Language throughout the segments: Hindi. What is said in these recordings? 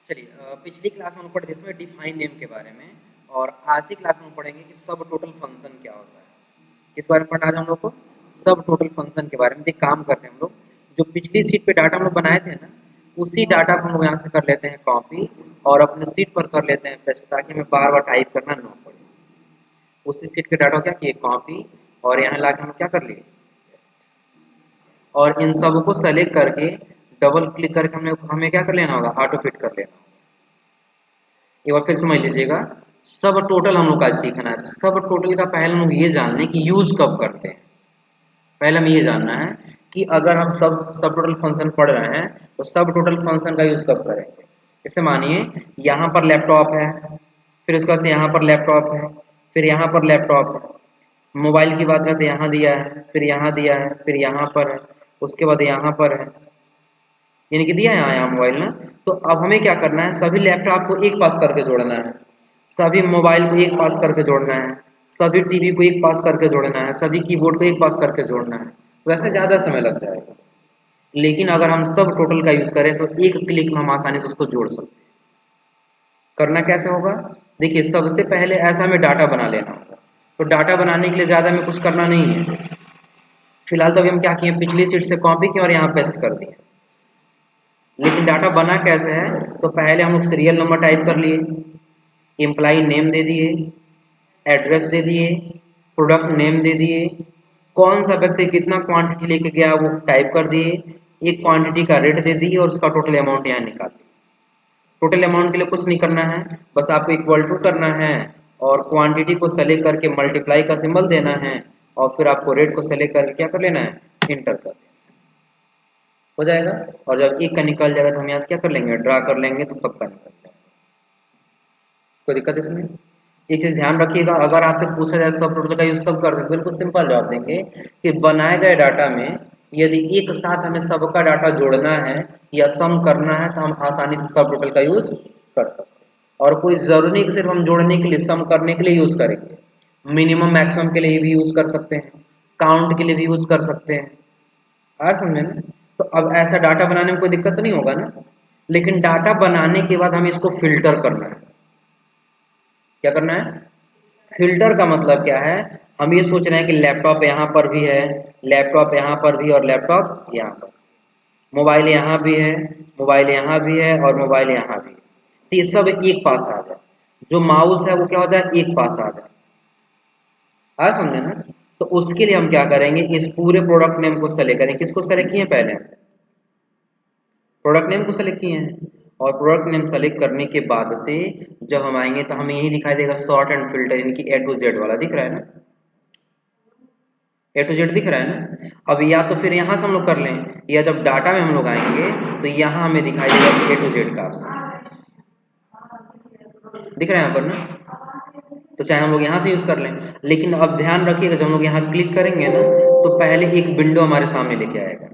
चलिए पिछली क्लास में हम पढ़े थे इसमें डिफाइन नेम के बारे में और आज की क्लास में हम पढ़ेंगे कि सब टोटल फंक्शन क्या होता है। किस बारे में पढ़ना है हम लोग को? सब टोटल फंक्शन के बारे में। एक काम करते हैं हम लोग, जो पिछली सीट पे डाटा हम लोग बनाए थे ना, उसी डाटा को हम लोग यहाँ से कर लेते हैं कॉपी और अपने सीट पर कर लेते हैं पेस्ट, ताकि हमें बार बार टाइप करना ना पड़े। उसी सीट के डाटा को क्या किए, कॉपी, और यहाँ ला के हम क्या कर लिए, और इन सबको सेलेक्ट करके डबल क्लिक करके हमें क्या कर लेना होगा, ऑटो फिट कर लेना। एक बार फिर समझ लीजिएगा, सब टोटल हम लोग का सीखना है। तो सब टोटल का पहले हम लोग ये जान लें कि यूज कब करते हैं। पहले हमें ये जानना है कि अगर हम सब टोटल फंक्शन पढ़ रहे हैं तो सब टोटल फंक्शन का यूज कब करेंगे। जैसे मानिए यहाँ पर लैपटॉप है, फिर उसके बाद से यहाँ पर लैपटॉप है, फिर यहाँ पर लैपटॉप है। मोबाइल की बात करते हैं, यहाँ दिया है, फिर यहाँ दिया है, फिर यहाँ पर है, उसके बाद यहाँ पर है, यानी कि दिया है यहाँ मोबाइल ना। तो अब हमें क्या करना है, सभी लैपटॉप को एक पास करके जोड़ना है, सभी मोबाइल को एक पास करके जोड़ना है, सभी टीवी को एक पास करके जोड़ना है, सभी कीबोर्ड को एक पास करके जोड़ना है। तो वैसे ज़्यादा समय लग जाएगा, लेकिन अगर हम सब टोटल का यूज़ करें तो एक क्लिक में हम आसानी से उसको जोड़ सकते हैं। करना कैसे होगा, देखिए सबसे पहले ऐसा हमें डाटा बना लेना होगा। तो डाटा बनाने के लिए ज़्यादा हमें कुछ करना नहीं है। फिलहाल तो अभी हम क्या किए, पिछली सीट से कॉपी किए और यहाँ पेस्ट कर दिए। लेकिन डाटा बना कैसे है, तो पहले हम लोग सीरियल नंबर टाइप कर लिए, एम्प्लाई नेम दे दिए, एड्रेस दे दिए, प्रोडक्ट नेम दे दिए, कौन सा व्यक्ति कितना क्वांटिटी लेके गया वो टाइप कर दिए, एक क्वांटिटी का रेट दे दिए और उसका टोटल अमाउंट यहाँ निकाल दिए। टोटल अमाउंट के लिए कुछ नहीं करना है, बस आपको इक्वल टू करना है और क्वांटिटी को सेलेक्ट करके मल्टीप्लाई का सिंबल देना है और फिर आपको रेट को सेलेक्ट करके क्या कर लेना है, इंटर कर देना, हो जाएगा। और जब एक का निकल जाएगा तो हम यहाँ से क्या कर लेंगे, ड्रा कर लेंगे, तो सबका निकल जाएगा। कोई दिक्कत इसमें? एक चीज ध्यान रखिएगा, अगर आपसे पूछा जाए सब टोटल का यूज कब करते हैं, बिल्कुल सिंपल जवाब देंगे कि बनाए गए डाटा में यदि एक साथ हमें सबका डाटा जोड़ना है या सम करना है तो हम आसानी से सब टोटल का यूज कर सकते हैं। और कोई जरूरी नहीं कि सिर्फ हम जोड़ने के लिए, सम करने के लिए यूज करेंगे, मिनिमम मैक्सिमम के लिए भी यूज कर सकते हैं, काउंट के लिए भी यूज कर सकते हैं। आ समझे ना? तो अब ऐसा डाटा बनाने में कोई दिक्कत तो नहीं होगा ना। लेकिन डाटा बनाने के बाद हमें इसको फिल्टर करना है। क्या करना है? फिल्टर का मतलब क्या है, हम ये सोच रहे हैं कि लैपटॉप यहाँ पर भी है, लैपटॉप यहाँ पर भी और लैपटॉप यहाँ पर, मोबाइल यहाँ भी है, मोबाइल यहाँ भी है और मोबाइल यहाँ भी है, तो ये सब एक पास आ जाए। जो माउस है वो क्या हो जाए, एक पास आ जाए। हाँ समझे ना? तो उसके लिए हम क्या करेंगे, इस पूरे प्रोडक्ट नेम को सेलेक्ट करेंगे। किसको सेलेक्ट किए, पहले प्रोडक्ट नेम को सेलेक्ट किए हैं, और प्रोडक्ट नेम सेलेक्ट करने के बाद से जब हम आएंगे तो हमें यही दिखाई देगा सॉर्ट एंड फिल्टर, यानी कि ए टू जेड वाला दिख रहा है ना, ए टू जेड दिख रहा है ना। अब या तो फिर यहाँ से हम लोग कर लें, या जब डाटा में हम लोग आएंगे तो यहाँ हमें दिखाई देगा ए टू जेड का ऑप्शन दिख रहा है यहाँ पर ना। तो चाहे हम लोग यहाँ से यूज कर लें, लेकिन अब ध्यान रखिएगा जब हम लोग यहाँ क्लिक करेंगे ना तो पहले एक विंडो हमारे सामने लेके आएगा,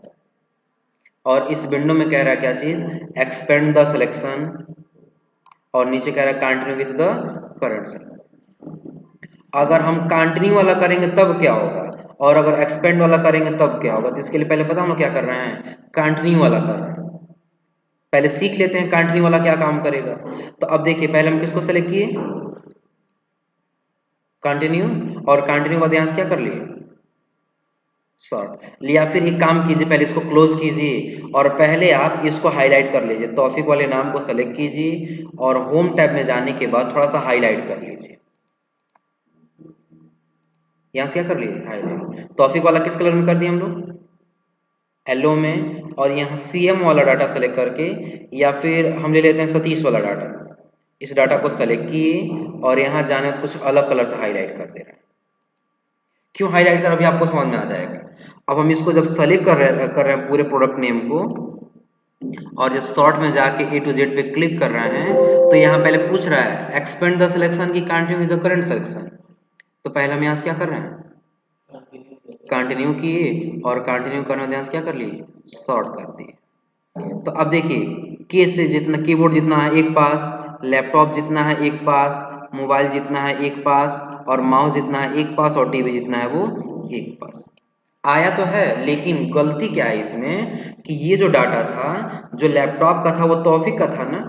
और इस विंडो में कह रहा है क्या चीज, एक्सपेंड द सिलेक्शन, और नीचे कह रहा है continue with the current selection. अगर हम कंटिन्यू वाला करेंगे तब क्या होगा, और अगर एक्सपेंड वाला करेंगे तब क्या होगा। तो इसके लिए पहले पता हम लोग क्या कर रहे हैं, कंटिन्यू वाला कर रहे हैं। पहले सीख लेते हैं कंटिन्यू वाला क्या काम करेगा। तो अब देखिए पहले हम किसको सेलेक्ट किए, कंटिन्यू, और कंटिन्यू बाद यहाँ से क्या कर लिए, शॉर्ट लिया। फिर एक काम कीजिए, पहले इसको क्लोज कीजिए और पहले आप इसको हाईलाइट कर लीजिए, तौफीक वाले नाम को सेलेक्ट कीजिए और होम टैब में जाने के बाद थोड़ा सा हाईलाइट कर लीजिए। यहाँ से क्या कर लिए, हाईलाइट। तौफीक वाला किस कलर में कर दिया हम लोग, येलो में। और यहाँ सीएम वाला डाटा सेलेक्ट करके, या फिर हम ले लेते हैं सतीश वाला डाटा, इस डाटा को सेलेक्ट किए और यहाँ जाने कुछ अलग कलर से हाईलाइट कर दे रहे हैं। क्यों हाईलाइट कर, अभी आपको समझ में आ जाएगा। अब हम इसको जब सेलेक्ट कर रहे हैं पूरे प्रोडक्ट नेम को, और जब शॉर्ट में जाके ए टू जेड पे क्लिक कर रहे हैं तो यहाँ पहले पूछ रहा है एक्सपेंड द सिलेक्शन की continue with the current selection. तो पहले हम यहाँ से क्या कर रहे हैं, कंटिन्यू किए, और कंटिन्यू करने में यहाँ से क्या कर लिए, शॉर्ट कर दिए। तो अब देखिए के से जितना, कीबोर्ड जितना है एक पास, लैपटॉप जितना है एक पास, मोबाइल जितना है एक पास, और माउस जितना है एक पास, और टीवी जितना है वो एक पास आया तो है। लेकिन गलती क्या है इसमें कि ये जो डाटा था जो लैपटॉप का था वो तौफीक का था ना,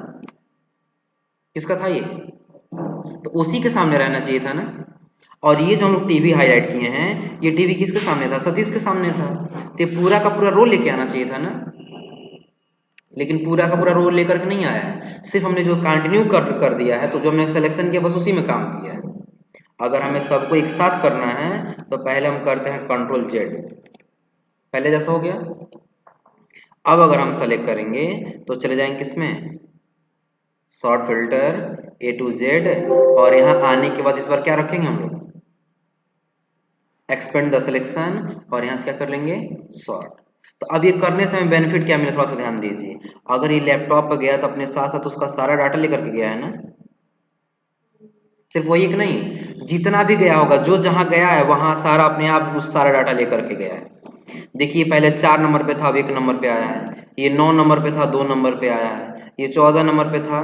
किसका था ये? तो उसी के सामने रहना चाहिए था ना। और ये जो हम लोग टीवी हाईलाइट किए हैं, ये टीवी किसके सामने था? सतीश के सामने था। तो ये पूरा का पूरा रो लेके आना चाहिए था ना, लेकिन पूरा का पूरा रोल लेकर के नहीं आया है। सिर्फ हमने जो कंटिन्यू कर दिया है, तो जो हमने सिलेक्शन किया बस उसी में काम किया है। अगर हमें सबको एक साथ करना है तो पहले हम करते हैं कंट्रोल जेड, पहले जैसा हो गया। अब अगर हम सेलेक्ट करेंगे तो चले जाएंगे किसमें? Short filter A to Z, और यहाँ आने के बाद इस बार क्या रखेंगे हम लोग? एक्सपेंड द सिलेक्शन, और यहाँ से क्या कर लेंगे? शॉर्ट। तो अब ये करने से हमें बेनिफिट क्या मिले, थोड़ा सा ध्यान दीजिए। अगर ये लैपटॉप पर गया तो अपने साथ साथ उसका सारा डाटा लेकर के गया है ना। सिर्फ वही एक नहीं, जितना भी गया होगा, जो जहां गया है वहां सारा अपने आप उस सारा डाटा लेकर के गया है। देखिए पहले 4 नंबर पे था, अब 1 नंबर पे आया है। ये 9 नंबर पे था, 2 नंबर पे आया है। ये 14 नंबर पे था,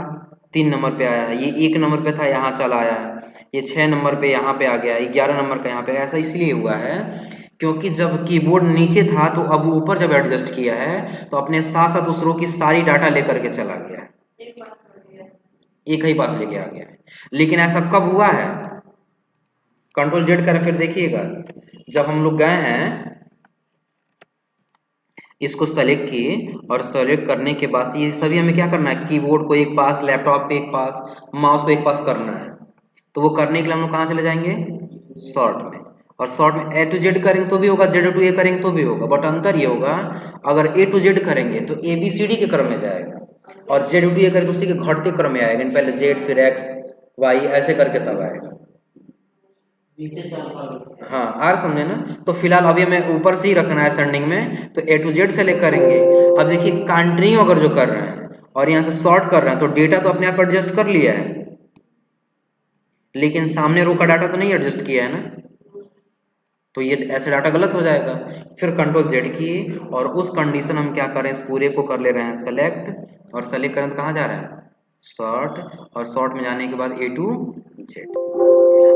3 नंबर पे आया है। ये 1 नंबर पे था, यहाँ चला आया है। ये 6 नंबर पे यहाँ पे आ गया, 11 नंबर का यहाँ पे। ऐसा इसलिए हुआ है क्योंकि जब कीबोर्ड नीचे था तो अब ऊपर जब एडजस्ट किया है तो अपने साथ साथ उस रो की सारी डाटा लेकर के चला गया है, एक ही पास लेके आ गया है। लेकिन ऐसा कब हुआ है? कंट्रोल जेड करें फिर देखिएगा, जब हम लोग गए हैं इसको सेलेक्ट किए, और सेलेक्ट करने के बाद ये सभी हमें क्या करना है? कीबोर्ड को एक पास, लैपटॉप को एक पास, माउस को एक पास करना है। तो वो करने के लिए हम लोग कहाँ चले जाएंगे? शॉर्ट में। और शॉर्ट में ए टू जेड करेंगे तो भी होगा, जेड टू ए करेंगे तो भी होगा, बट अंतर ये होगा अगर ए टू जेड करेंगे तो ए बी सी डी के क्रम में जाएगा, और जेड टू ए करेंगे तो उसी के घटते क्रम में आएगा, पहले जेड फिर एक्स वाई ऐसे करके तब आएगा। हाँ आर समझे ना। तो फिलहाल अभी हमें ऊपर से ही रखना है असेंडिंग में, तो ए टू जेड से लेकर करेंगे। अब देखिए कंटिन्यू अगर जो कर रहे हैं और यहाँ से सॉर्ट कर रहे हैं तो डेटा तो अपने आप एडजस्ट कर लिया है, लेकिन सामने रो का डाटा तो नहीं एडजस्ट किया है ना। तो ये ऐसे डाटा गलत हो जाएगा। फिर कंट्रोल जेड किए, और उस कंडीशन हम क्या करें, इस पूरे को कर ले रहे हैं सेलेक्ट, और सेलेक्ट करें तो कहाँ जा रहे हैं? सॉर्ट। और सॉर्ट में जाने के बाद ए टू जेड।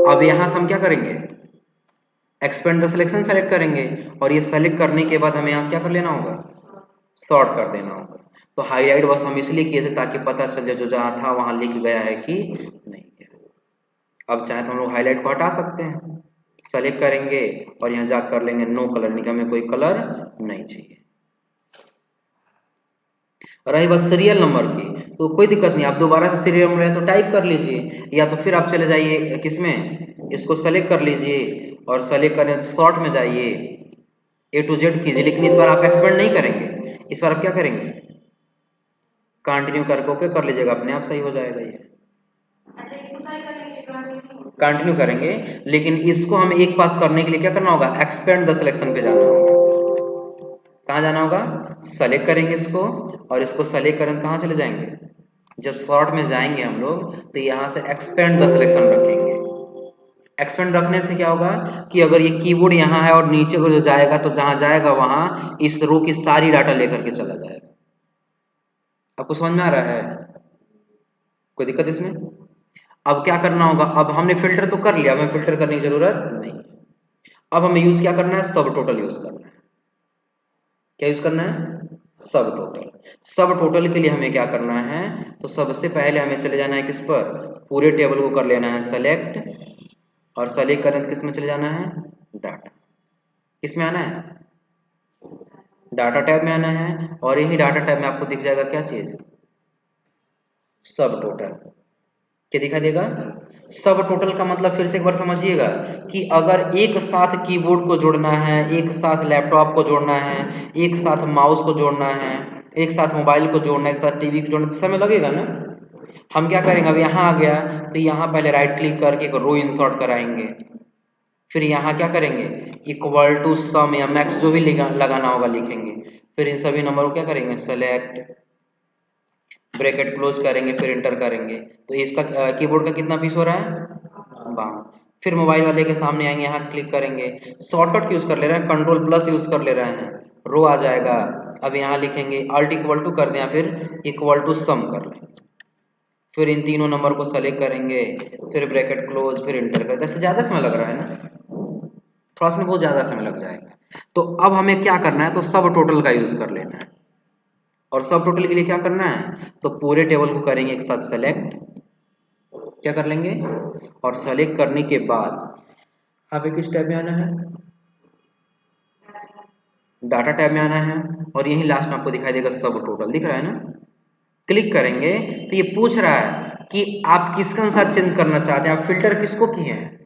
अब यहाँ से हम क्या करेंगे? एक्सपेंड द सिलेक्शन सेलेक्ट करेंगे, और ये सेलेक्ट करने के बाद हमें यहाँ से क्या कर लेना होगा? सॉर्ट कर देना होगा। तो हाईलाइट बस हम इसलिए किए थे ताकि पता चल जाए जो जहाँ था वहां लिख गया है कि नहीं गया। अब चाहे तो हम लोग हाईलाइट को हटा सकते हैं, सेलेक्ट करेंगे और यहाँ जा कर लेंगे नो कलर, नहीं हमें कोई कलर नहीं चाहिए। रही बात सीरियल नंबर की, तो कोई दिक्कत नहीं, आप दोबारा से सीरियल नंबर है तो टाइप कर लीजिए, या तो फिर आप चले जाइए किसमें, इसको सेलेक्ट कर लीजिए, और सेलेक्ट करने शॉर्ट में जाइए, ए टू जेड कीजिए। लेकिन इस बार आप एक्सपेंड नहीं करेंगे, इस बार आप क्या करेंगे? कंटिन्यू करके ओके कर लीजिएगा, अपने आप सही हो जाएगा ये। कंटिन्यू करेंगे, लेकिन इसको हमें एक पास करने के लिए क्या करना होगा? एक्सपेंड द सिलेक्शन पे जाना होगा। कहाँ जाना होगा? सेलेक्ट करेंगे इसको, और इसको सेलेक्ट करें तो कहाँ चले जाएंगे? जब शॉर्ट में जाएंगे हम लोग तो यहाँ से एक्सपेंड द सिलेक्शन रखेंगे। एक्सपेंड रखने से क्या होगा कि अगर ये कीबोर्ड यहाँ है और नीचे को जो जाएगा तो जहां जाएगा वहां इस रो की सारी डाटा लेकर के चला जाएगा। आपको समझ में आ रहा है? कोई दिक्कत इसमें? अब क्या करना होगा? अब हमने फिल्टर तो कर लिया, हमें फिल्टर करने की जरूरत नहीं। अब हमें यूज क्या करना है? सब टोटल यूज करना है। क्या यूज करना है? सब टोटल। सब टोटल के लिए हमें क्या करना है? तो सबसे पहले हमें चले जाना है किस पर? पूरे टेबल को कर लेना है सेलेक्ट, और सेलेक्ट करने किस में चले जाना है? डाटा। किसमें आना है? डाटा टैब में आना है, और यही डाटा टैब में आपको दिख जाएगा क्या चीज? सब टोटल। क्या दिखा देगा? सब टोटल का मतलब फिर से एक बार समझिएगा कि अगर एक साथ कीबोर्ड को जोड़ना है, एक साथ लैपटॉप को जोड़ना है, एक साथ माउस को जोड़ना है, एक साथ मोबाइल को जोड़ना है, एक साथ टीवी को जोड़ना, तो समय लगेगा ना। हम क्या करेंगे? अब यहाँ आ गया तो यहाँ पहले राइट क्लिक करके एक रो इंसर्ट कराएंगे, फिर यहाँ क्या करेंगे? इक्वल टू सम या मैक्स जो भी लगाना होगा लिखेंगे, फिर इन सभी नंबर को क्या करेंगे? सेलेक्ट, ब्रैकेट क्लोज करेंगे, फिर इंटर करेंगे। तो इसका कीबोर्ड का कितना पीस हो रहा है? 52। फिर मोबाइल वाले के सामने आएंगे, यहाँ क्लिक करेंगे, शॉर्टकट यूज कर ले रहे हैं, कंट्रोल प्लस यूज कर ले रहे हैं, रो आ जाएगा। अब यहाँ लिखेंगे अल्ट इक्वल टू कर दें, या फिर इक्वल टू सम कर लें, फिर इन तीनों नंबर को सेलेक्ट करेंगे, फिर ब्रैकेट क्लोज, फिर इंटर कर। इससे ज्यादा समय लग रहा है ना, थोड़ा सा बहुत ज्यादा समय लग जाएगा। तो अब हमें क्या करना है? तो सब टोटल का यूज कर लेना है। और सब टोटल के लिए क्या करना है? तो पूरे टेबल को करेंगे एक साथ सेलेक्ट, क्या कर लेंगे, और सेलेक्ट करने के बाद हमें किस टैब में आना है, डाटा टैब में आना है, और यही लास्ट में आपको दिखाई देगा सब टोटल, दिख रहा है ना। क्लिक करेंगे तो ये पूछ रहा है कि आप किसके अनुसार चेंज करना चाहते हैं, आप फिल्टर किसको किए हैं,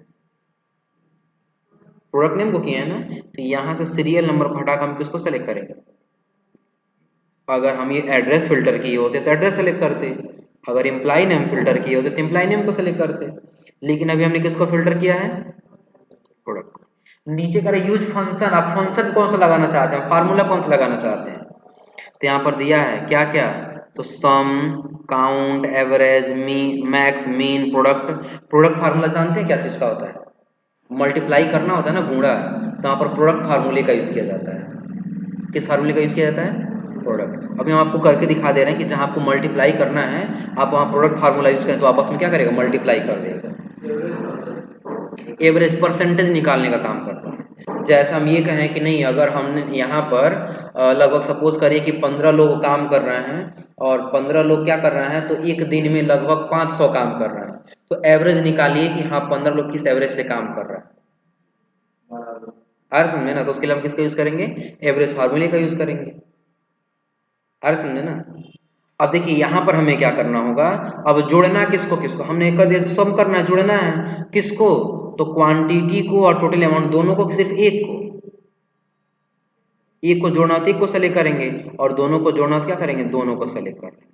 प्रोडक्ट नेम को किए हैं ना। तो यहाँ से सीरियल नंबर को हटाकर हम किसको सेलेक्ट करेंगे, अगर हम ये एड्रेस फिल्टर किए होते तो एड्रेस सेलेक्ट करते, अगर एम्प्लॉय नेम फिल्टर किए होते तो एम्प्लॉय नेम को सेलेक्ट करते, लेकिन अभी हमने किसको फिल्टर किया है, प्रोडक्ट। नीचे का यूज फंक्शन, आप फंक्शन कौन सा लगाना चाहते हैं, फार्मूला कौन सा लगाना चाहते हैं, तो यहाँ पर दिया है क्या क्या, तो sum, count, average, min, max, mean, product. Product formula जानते हैं क्या चीज का होता है, मल्टीप्लाई करना होता है ना, गुणा, तो यहाँ पर प्रोडक्ट फार्मूले का यूज किया जाता है। किस फार्मूले का यूज किया जाता है, प्रोडक्ट। अभी हम आपको करके दिखा दे रहे हैं कि जहां आपको मल्टीप्लाई करना है, आप वहां प्रोडक्ट फार्मूला यूज करें तो आपस में क्या करेगा, मल्टीप्लाई कर देगा। एवरेज परसेंटेज निकालने का काम करता है। जैसा हम ये कहें कि नहीं, अगर हमने यहाँ पर लगभग सपोज करिए कि 15 लोग काम कर रहे हैं, और 15 लोग क्या कर रहे हैं, तो एक दिन में लगभग 500 काम कर रहे हैं, तो एवरेज निकालिए कि हाँ 15 लोग किस एवरेज से काम कर रहे हैं। हर समझे ना, तो उसके लिए हम किसका यूज करेंगे, एवरेज फार्मूले का यूज करेंगे। हर समझे ना। अब देखिए यहाँ पर हमें क्या करना होगा, अब जोड़ना किसको किसको, हमने कर दिया सम करना है, जोड़ना है किसको, तो क्वांटिटी को और टोटल अमाउंट दोनों को, सिर्फ एक को जोड़ना तो एक को सेलेक्ट करेंगे, और दोनों को जोड़ना तो क्या करेंगे, दोनों को सेलेक्ट कर लेंगे।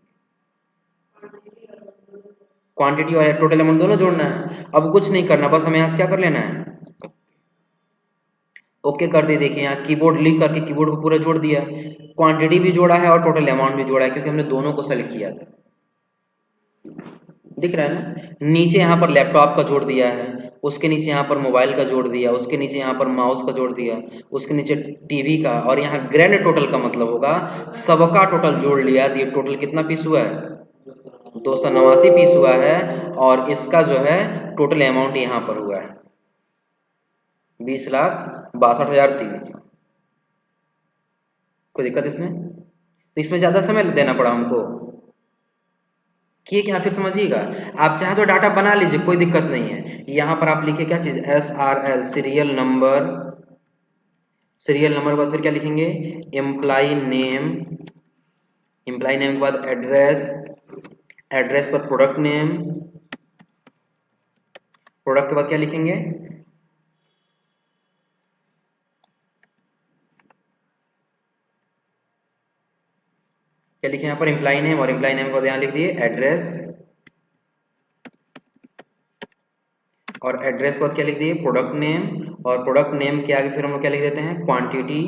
क्वांटिटी और टोटल अमाउंट दोनों जोड़ना है, अब कुछ नहीं करना, बस हमें यहाँ से क्या कर लेना है, ओके कर दिए। देखिए यहाँ कीबोर्ड लिख करके कीबोर्ड को पूरा जोड़ दिया, क्वांटिटी भी जोड़ा है और टोटल अमाउंट भी जोड़ा है, क्योंकि हमने दोनों को सेलेक्ट किया था। दिख रहा है ना। नीचे यहाँ पर लैपटॉप का जोड़ दिया है, उसके नीचे यहाँ पर मोबाइल का जोड़ दिया, उसके नीचे यहाँ पर माउस का जोड़ दिया, उसके नीचे टीवी का, और यहाँ ग्रैंड टोटल का मतलब होगा सबका टोटल जोड़ लिया, तो ये टोटल कितना पीस हुआ है, 289 पीस हुआ है, और इसका जो है टोटल अमाउंट यहाँ पर हुआ है 20,62,300। कोई दिक्कत इसमें, तो इसमें ज्यादा समय देना पड़ा हमको, किए क्या, फिर समझिएगा। आप चाहे तो डाटा बना लीजिए, कोई दिक्कत नहीं है। यहाँ पर आप लिखिए क्या चीज, SRL, serial number, serial number के बाद फिर क्या लिखेंगे, एम्प्लाई नेम, एम्प्लाई नेम के बाद एड्रेस, एड्रेस के बाद प्रोडक्ट नेम, प्रोडक्ट के बाद क्या लिखेंगे, क्या लिखे यहाँ पर, एम्प्लाई नेम, और एम्प्लाई नेम के बाद यहाँ लिख दिए एड्रेस, और एड्रेस के बाद क्या लिख दिए, प्रोडक्ट नेम, और प्रोडक्ट नेम के आगे फिर हम लोग क्या लिख देते हैं, क्वांटिटी,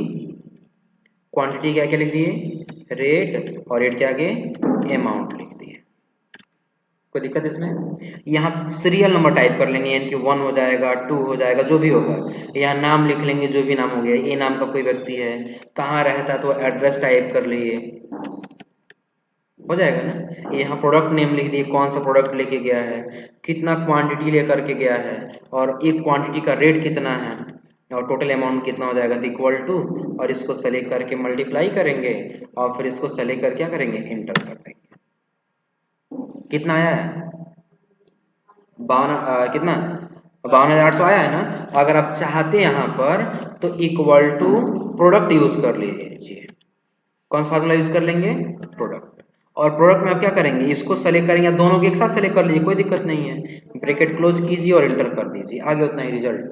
क्वांटिटी के आगे क्या लिख दिए, रेट, और रेट के आगे अमाउंट लिख दिए। कोई दिक्कत इसमें, यहाँ सीरियल नंबर टाइप कर लेंगे, यानी कि 1 हो जाएगा, 2 हो जाएगा, जो भी होगा। यहाँ नाम लिख लेंगे, जो भी नाम हो गया, ए नाम का कोई व्यक्ति है, कहाँ रहता है तो एड्रेस टाइप कर लिए, हो जाएगा ना। यहाँ प्रोडक्ट नेम लिख दिए, कौन सा प्रोडक्ट लेके गया है, कितना क्वांटिटी लेकर के गया है, और एक क्वांटिटी का रेट कितना है, और टोटल अमाउंट कितना हो जाएगा, तो इक्वल टू, और इसको सेलेक्ट करके मल्टीप्लाई करेंगे, और फिर इसको सेलेक्ट करके क्या करेंगे, इंटर कर देंगे। कितना आया है, 52, कितना 52,800 आया है ना। अगर आप चाहते हैं यहाँ पर तो इक्वल टू प्रोडक्ट यूज कर लीजिए, कौन सा फार्मूला यूज कर लेंगे, प्रोडक्ट, और प्रोडक्ट में आप क्या करेंगे, इसको सेलेक्ट करेंगे, दोनों को एक साथ सेलेक्ट कर लीजिए, कोई दिक्कत नहीं है, ब्रैकेट क्लोज कीजिए और इंटर कर दीजिए, आगे उतना ही रिजल्ट।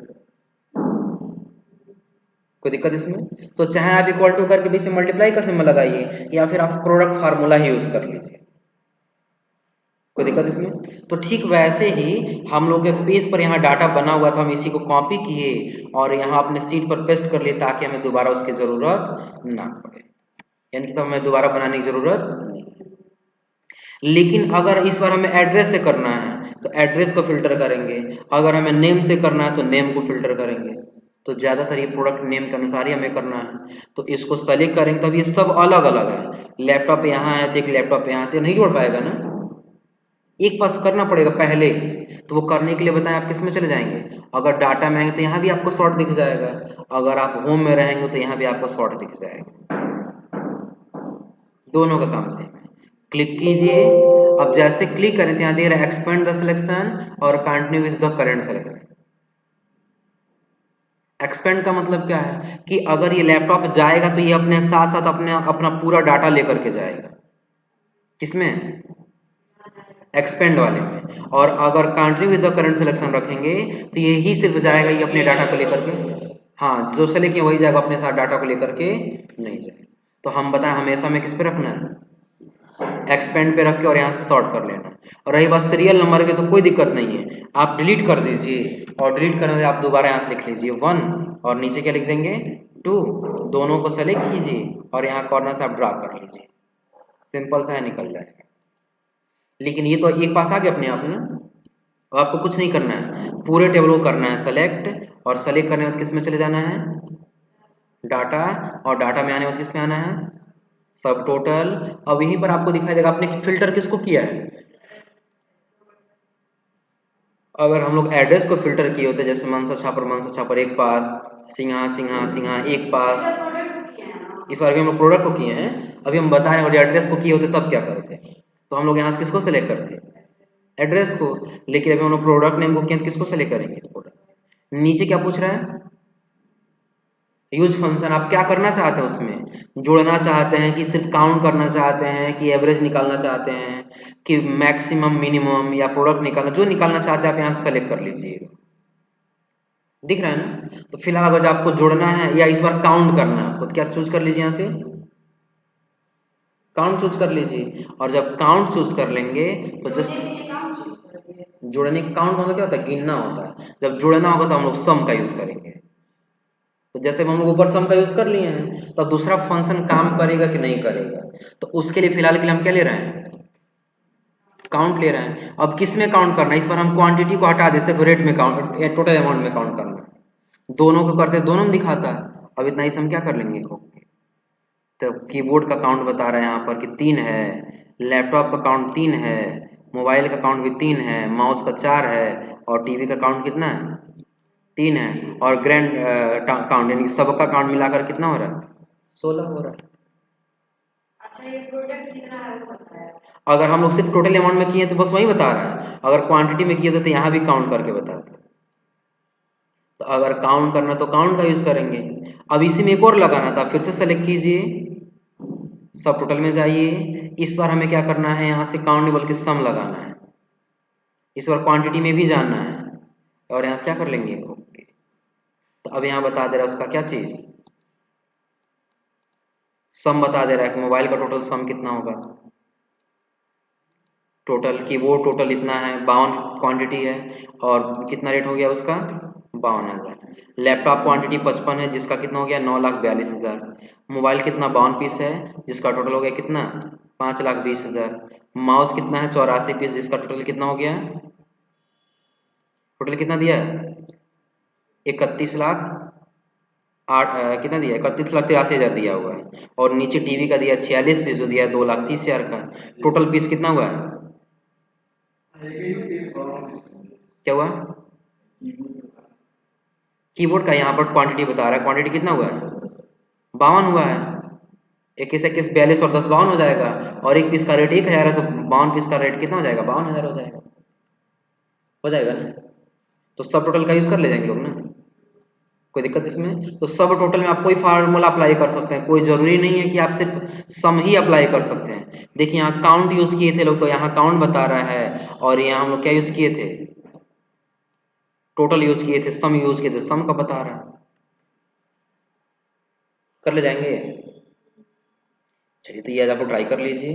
कोई दिक्कत इसमें, तो चाहे आप इक्वल टू करके बीच में मल्टीप्लाई का सिंबल लगाइए, या फिर आप प्रोडक्ट फार्मूला ही यूज कर लीजिए, कोई दिक्कत इसमें। तो ठीक वैसे ही हम लोग के पेज पर यहाँ डाटा बना हुआ था, हम इसी को कॉपी किए और यहाँ अपने सीट पर पेस्ट कर लिए, ताकि हमें दोबारा उसकी जरूरत ना पड़े, यानी कि तो हमें दोबारा बनाने की जरूरत नहीं। लेकिन अगर इस बार हमें एड्रेस से करना है तो एड्रेस को फिल्टर करेंगे, अगर हमें नेम से करना है तो नेम को फिल्टर करेंगे। तो ज्यादातर ये प्रोडक्ट नेम के अनुसार ही हमें करना है, तो इसको सेलेक्ट करेंगे, तब ये सब अलग अलग है, लैपटॉप यहाँ है तो एक लैपटॉप यहाँ, तो नहीं जोड़ पाएगा ना, एक पास करना पड़ेगा पहले। तो वो करने के लिए बताएं, आप किस में चले जाएंगे, अगर डाटा में आएंगे तो यहाँ भी आपको शॉर्ट दिख जाएगा, अगर आप होम में रहेंगे तो यहाँ भी आपको शॉर्ट दिख जाएगा, दोनों का काम सेम है। क्लिक कीजिए। अब जैसे क्लिक करें तो यहाँ दे रहा है एक्सपेंड द सिलेक्शन और continue with the current selection. Expand का मतलब क्या है कि अगर ये लैपटॉप जाएगा तो ये अपने साथ साथ अपने अपना पूरा डाटा लेकर के जाएगा। किसमें? एक्सपेंड वाले में। और अगर continue with the current selection रखेंगे तो ये ही सिर्फ जाएगा, ये अपने डाटा को लेकर के, हाँ जो सेलेक्ट किया वही जाएगा, अपने साथ डाटा को लेकर के नहीं जाएगा। तो हम बताएं हमेशा में किस पे रखना है? एक्सपेंड पे रख के और यहाँ से सॉर्ट कर लेना। और रही बात सीरियल नंबर की तो कोई दिक्कत नहीं है, आप डिलीट कर दीजिए और डिलीट करने से आप दोबारा यहाँ से लिख लीजिए 1 और नीचे क्या लिख देंगे 2, दोनों को सेलेक्ट कीजिए और यहाँ कॉर्नर से आप ड्रा कर लीजिए, सिंपल सा है, निकल जाएगा। लेकिन ये तो एक पास आ गया अपने आप ना, और आपको कुछ नहीं करना है, पूरे टेबल को करना है सेलेक्ट, और सेलेक्ट करने के बाद किस में चले जाना है? डाटा, और डाटा में आने के बाद किस में आना है? सब टोटल। अब यहीं पर आपको दिखाई देगा आपने फिल्टर किसको किया है। अगर हम लोग एड्रेस को फिल्टर किए होते जैसे मनसा छापर एक पास, सिंहा सिंहा सिंहा एक पास, इस बार भी हम लोग प्रोडक्ट को किए हैं, अभी हम बता रहे हैं, और एड्रेस को किए होते तब क्या करते? तो हम लोग यहाँ से किसको सेलेक्ट करते? एड्रेस को। लेकिन अभी हम लोग प्रोडक्ट नेम को किए तो किसको सेलेक्ट करेंगे? प्रोडक्ट। नीचे क्या पूछ रहा है? Use function. आप क्या करना चाहते हैं उसमें? जोड़ना चाहते हैं कि सिर्फ काउंट करना चाहते हैं कि एवरेज निकालना चाहते हैं कि मैक्सिमम मिनिमम या प्रोडक्ट निकालना, जो निकालना चाहते हैं आप यहाँ से सेलेक्ट कर लीजिएगा। दिख रहा है ना? तो फिलहाल अगर आपको जोड़ना है या इस बार काउंट करना है आपको तो क्या चूज कर लीजिए, यहाँ से काउंट चूज कर लीजिए। और जब काउंट चूज कर लेंगे तो जस्ट जोड़ने का काउंट मतलब क्या होता है? गिनना होता है। जब जोड़ना होगा तो हम लोग सम का यूज करेंगे। तो जैसे हम लोग ऊपर सम का यूज कर लिए हैं तो अब दूसरा फंक्शन काम करेगा कि नहीं करेगा, तो उसके लिए फिलहाल के लिए हम क्या ले रहे हैं? काउंट ले रहे हैं। अब किस में काउंट करना है? इस बार हम क्वांटिटी को हटा दे, सिर्फ रेट में काउंट या टोटल अमाउंट में काउंट करना है। दोनों को करते दोनों में दिखाता है। अब इतना ही हम क्या कर लेंगे, ओके। तो कीबोर्ड का काउंट बता रहा है यहाँ पर कि 3 है, लैपटॉप का काउंट 3 है, मोबाइल का काउंट भी 3 है, माउस का 4 है, और टीवी का काउंट कितना है? 3 है। और ग्रैंड काउंट यानी कि सबका काउंट मिलाकर कितना हो रहा है? 16 हो रहा है। अच्छा ये प्रोडक्ट कितना है? अगर हम लोग सिर्फ टोटल अमाउंट में किए तो बस वही बता रहा है, अगर क्वांटिटी में किए तो यहाँ भी काउंट करके बताता है। तो अगर काउंट करना तो काउंट का यूज करेंगे। अब इसी में एक और लगाना था, फिर से सेलेक्ट कीजिए, सब टोटल में जाइए। इस बार हमें क्या करना है, यहाँ से काउंट नहीं बल्कि सम लगाना है। इस बार क्वांटिटी में भी जानना है और यहाँ से क्या कर लेंगे, ओके। तो अब यहाँ बता दे रहा है उसका क्या चीज, सम बता दे रहा है कि मोबाइल का टोटल सम कितना होगा। टोटल कीबोर्ड टोटल इतना है, 52 क्वांटिटी है, और कितना रेट हो गया उसका? 52,000। लैपटॉप क्वांटिटी 55 है जिसका कितना हो गया? 9,42,000। मोबाइल कितना? 52 पीस है जिसका टोटल हो गया कितना? 5,20,000। माउस कितना है? 84 पीस जिसका टोटल कितना हो गया? टोटल कितना दिया है? 31 लाख आठ कितना दिया? 31,83,000 दिया हुआ है। और नीचे टीवी का दिया 46 पीस जो दिया है 2,30,000 का। टोटल पीस कितना हुआ है? क्या हुआ? कीबोर्ड का यहाँ पर क्वांटिटी बता रहा है, क्वांटिटी कितना हुआ है? 52 हुआ है। 21 21 42 और 10 52 हो जाएगा, और एक पीस का रेट 1,000 है तो 52 पीस का रेट कितना हो जाएगा? 52,000 हो जाएगा ना? तो सब टोटल का यूज कर ले जाएंगे लोग ना, कोई दिक्कत इसमें? तो सब टोटल में आप कोई फार्मूला अप्लाई कर सकते हैं, कोई जरूरी नहीं है कि आप सिर्फ सम ही अप्लाई कर सकते हैं। देखिए यहाँ काउंट यूज किए थे लोग तो यहाँ काउंट बता रहा है, और यहाँ हम लोग क्या यूज किए थे? टोटल यूज किए थे, सम यूज किए थे, सम का बता रहा है। कर ले जाएंगे। चलिए तो ये आज आप लोग ट्राई कर लीजिए।